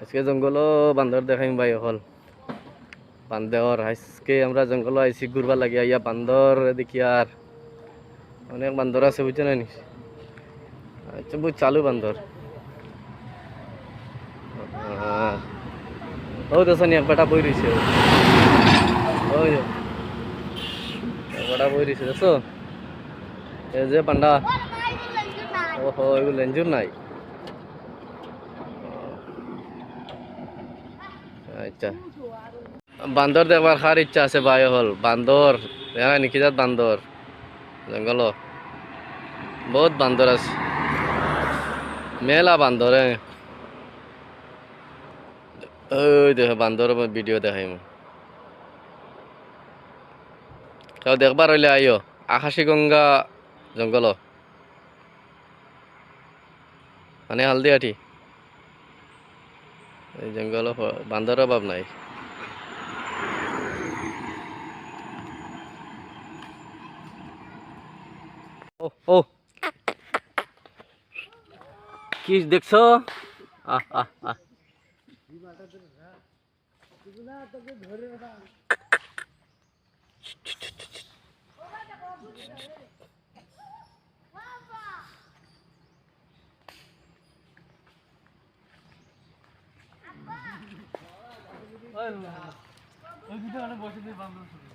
আজকে জঙ্গলও বান্দর দেখাইম ভাই হল বান্দর আজকে আমরা জঙ্গল আইসি ঘুরবার লাগে ইয়া বান্দর দেখি আর অনেক বান্দর আছে বুঝছো না আচ্ছা বুঝ চালু বান্দর ও দেখনি এক বেটা বই রয়েছে ওই এক বেটা বই রয়েছে দেখছো এই যে পান্ডা ওহো এগুলো লেঞ্জুর নাই আচ্ছা বান্দর দেখবার খার ইচ্ছা আছে ভাই হল বান্দর দেখা নাকি যাত বান্দর জঙ্গল বহুত বান্দর আছে মেলা বান্দর ওই দেখো বান্দর ভিডিও দেখাই কেউ দেখবার হইলে আইও আকাশী গঙ্গা জঙ্গল মানে হালদিয়াটি এই জঙ্গল বান্দর অভাব নাই ও ও কি দেখছো আহ আহ আহ ওই ভিডিও বসে দিয়ে বান্দর